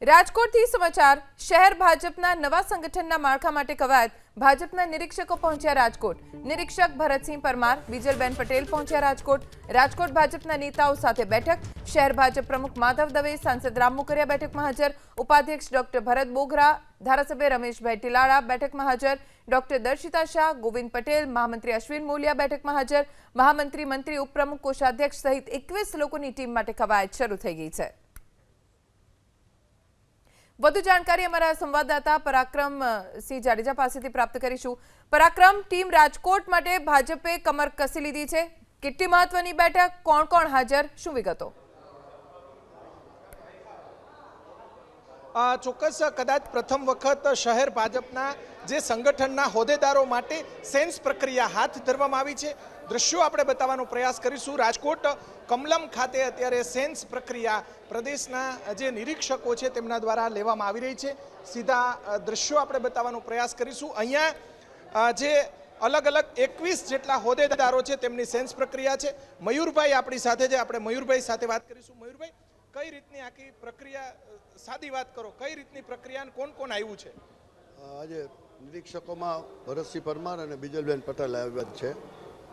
રાજકોટથી સમાચાર શહેર ભાજપના નવા સંગઠનના માળખા માટે કવાયત ભાજપના નિરીક્ષકો પહોંચ્યા રાજકોટ નિરીક્ષક ભરતસિંહ પરમાર વિજલબેન પટેલ પહોંચ્યા રાજકોટ ભાજપના નેતાઓ સાથે બેઠક શહેર ભાજપ પ્રમુખ માધવ દવે સાંસદ રામ મુકરિયા બેઠકમાં હાજર ઉપાધ્યક્ષ ડોક્ટર ભરત બોગરા ધારાસભ્ય રમેશભાઈ ટીલાળા બેઠકમાં હાજર ડોક્ટર દર્શિતા શાહ ગોવિંદ પટેલ મહામંત્રી અશ્વિન મોલિયા બેઠકમાં હાજર મહામંત્રી મંત્રી ઉપપ્રમુખ કોષાધ્યક્ષ સહિત 21 લોકોની ટીમ માટે કવાયત શરૂ થઈ ગઈ છે। વધુ જાણકારી અમારા સંવાદદાતા પરાક્રમ સિંહ જાડેજા પાસેથી પ્રાપ્ત કરીશું। પરાક્રમ, ટીમ રાજકોટ માટે ભાજપે કમર કસી લીધી છે, કેટલી મહત્વની બેઠક, કોણ કોણ હાજર, શું વિગતો? ચોક્કસ કદાચ પ્રથમ વખત શહેર ભાજપના જે સંગઠનના હોદ્દેદારો માટે સેન્સ પ્રક્રિયા હાથ ધરવામાં આવી છે। દ્રશ્યો આપણે બતાવવાનો પ્રયાસ કરીશું। રાજકોટ કમલમ ખાતે અત્યારે સેન્સ પ્રક્રિયા પ્રદેશના જે નિરીક્ષકો છે તેમના દ્વારા લેવામાં આવી રહી છે। સીધા દ્રશ્યો આપણે બતાવવાનો પ્રયાસ કરીશું। અહીંયા જે અલગ અલગ 21 જેટલા હોદ્દેદારો છે તેમની સેન્સ પ્રક્રિયા છે। મયુરભાઈ આપણી સાથે છે, આપણે મયુરભાઈ સાથે વાત કરીશું। મયુરભાઈ, કઈ રીતની આખી પ્રક્રિયા, સાદી વાત કરો, કઈ રીતની પ્રક્રિયા, કોણ કોણ આવ્યું છે? આજે નિરીક્ષકોમાં ભરતસિંહ પરમાર અને વિજલબેન પટેલ આવ્યા છે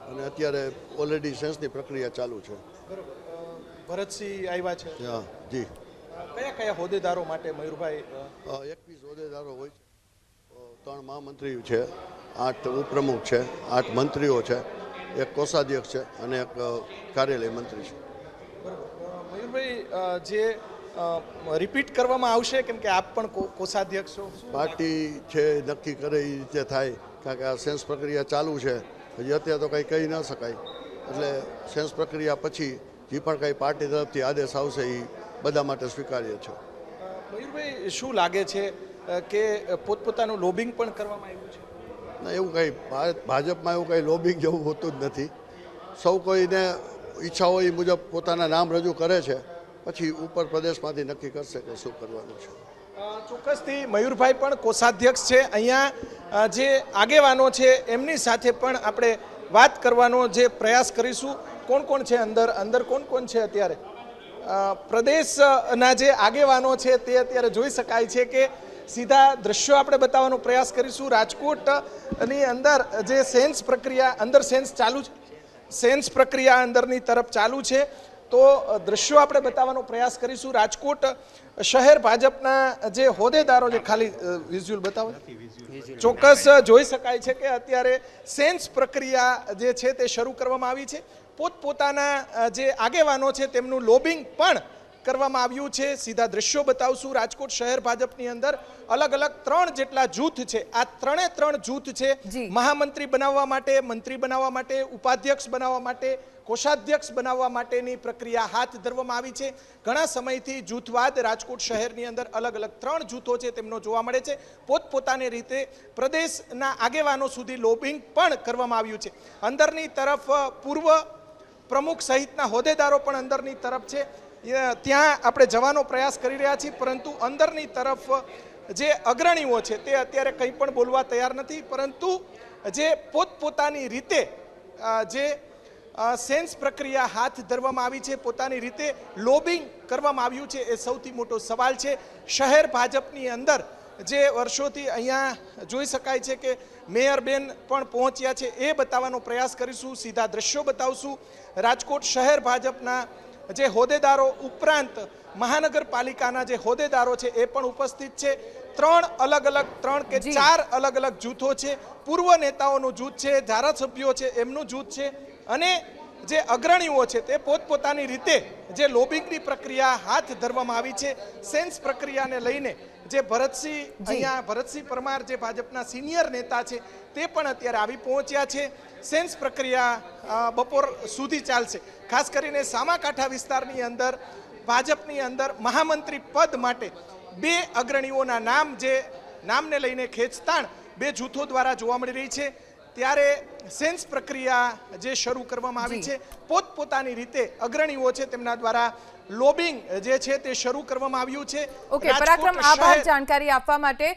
અને અત્યારે ઓલરેડી સેન્સની પ્રક્રિયા ચાલુ છે। બરોબર, ભરતસિંહ આવ્યા છે? હા જી। કયા કયા હોદ્દેદારો માટે મયુરભાઈ? 21 હોદ્દેદારો હોય છે, 3 મહામંત્રી છે, 8 ઉપપ્રમુખ છે, 8 મંત્રીઓ છે, 1 કોષાધ્યક્ષ છે અને 1 કાર્યાલય મંત્રી છે। બરોબર, મયુરભાઈ જે રિપીટ કરવામાં આવશે, કેમ કે આપ પણ કોષાધ્યક્ષ છો? પાર્ટી છે નક્કી કરે એ રીતે થાય, કારણ કે આ સેન્સ પ્રક્રિયા ચાલુ છે, હજી અત્યારે તો કંઈ કહી ન શકાય, એટલે સેન્સ પ્રક્રિયા પછી જે પણ કંઈ પાર્ટી તરફથી આદેશ આવશે એ બધા માટે સ્વીકાર્ય છે। મયુરભાઈ, શું લાગે છે કે પોતપોતાનું લોબિંગ પણ કરવામાં આવ્યું છે? ના, એવું કંઈ ભાજપમાં એવું કંઈ લોબિંગ જેવું હોતું જ નથી। સૌ કોઈને ઈચ્છા હોય એ મુજબ પોતાના નામ રજૂ કરે છે, પછી ઉપર પ્રદેશમાંથી નક્કી કરશે કે શું કરવાનું છે। ચોક્કસથી મયુરભાઈ પણ કોષાધ્યક્ષ છે। અહીંયા જે આગેવાનો છે એમની સાથે પણ આપણે વાત કરવાનો જે પ્રયાસ કરીશું। કોણ કોણ છે અંદર કોણ કોણ છે અત્યારે? પ્રદેશના જે આગેવાનો છે તે અત્યારે જોઈ શકાય છે કે સીધા દ્રશ્યો આપણે બતાવવાનો પ્રયાસ કરીશું। રાજકોટની અંદર જે સેન્સ પ્રક્રિયા, અંદર સેન્સ ચાલુ છે, સેન્સ પ્રક્રિયા અંદરની તરફ ચાલુ છે, તો દ્રશ્યો આપણે બતાવવાનો પ્રયાસ કરીશું। રાજકોટ શહેર ભાજપના જે હોદ્દેદારો, જે ખાલી વિઝ્યુઅલ બતાવો, ચોક્કસ જોઈ શકાય છે કે અત્યારે સેન્સ પ્રક્રિયા જે છે તે શરૂ કરવામાં આવી છે। પોતપોતાના જે આગેવાનો છે તેમનું લોબિંગ પણ કરવામાં આવ્યું છે। સીધા દ્રશ્યો બતાવશું। રાજકોટ શહેર ભાજપની અંદર અલગ અલગ 3 જેટલા જૂથ છે। આ 3 જૂથ છે, મહામંત્રી બનાવવા માટે, મંત્રી બનાવવા માટે, ઉપાધ્યક્ષ બનાવવા માટે, કોષાધ્યક્ષ બનાવવા માટેની પ્રક્રિયા હાથ ધરવામાં આવી છે। ઘણા સમયથી જૂથવાદ રાજકોટ શહેરની અંદર અલગ અલગ 3 જૂથો છે તેમનો જોવા મળે છે। પોતપોતાની રીતે પ્રદેશના આગેવાનો સુધી લોબિંગ પણ કરવામાં આવ્યું છે। અંદરની તરફ પૂર્વ પ્રમુખ સહિતના હોદ્દેદારો પણ અંદરની તરફ છે, ત્યાં આપણે જવાનો પ્રયાસ કરી રહ્યા છીએ, પરંતુ અંદરની તરફ જે અગ્રણીઓ છે તે અત્યારે કંઈ પણ બોલવા તૈયાર નથી, પરંતુ જે પોતપોતાની રીતે જે સેન્સ પ્રક્રિયા હાથ ધરવામાં આવી છે, પોતાની રીતે લોબિંગ કરવામાં આવ્યું છે, એ સૌથી મોટો સવાલ છે। શહેર ભાજપની અંદર જે વર્ષોથી અહીંયા જોઈ શકાય છે કે મેયરબેન પણ પહોંચ્યા છે, એ બતાવવાનો પ્રયાસ કરીશું। સીધા દ્રશ્યો બતાવશું। રાજકોટ શહેર ભાજપના જે હોદ્દેદારો ઉપરાંત મહાનગરપાલિકાના જે હોદ્દેદારો છે એ પણ ઉપસ્થિત છે। 3 કે 4 અલગ અલગ જૂથો છે। પૂર્વ નેતાઓનું જૂથ છે, ધારાસભ્યો છે એમનું જૂથ છે, અને જે અગ્રણીઓ છે તે પોતપોતાની રીતે જે લોબિંગની પ્રક્રિયા હાથ ધરવામાં આવી છે। સેન્સ પ્રક્રિયાને લઈને જે ભરતસિંહ પરમાર જે ભાજપના સિનિયર નેતા છે તે પણ અત્યારે આવી પહોંચ્યા છે। સેન્સ પ્રક્રિયા બપોર સુધી ચાલશે। ખાસ કરીને સામાકાંઠા વિસ્તારની અંદર ભાજપની અંદર મહામંત્રી પદ માટે 2 અગ્રણીઓના નામ, જે નામને લઈને ખેંચતાણ 2 જૂથો દ્વારા જોવા મળી રહી છે, ત્યારે સેન્સ પ્રક્રિયા જે શરૂ કરવામાં આવી છે, પોતપોતાની રીતે અગ્રણીઓ છે તેમના દ્વારા લોબિંગ જે છે તે શરૂ કરવામાં આવ્યું છે। ઓકે પરાક્રમ, આભાર જાણકારી આપવા માટે।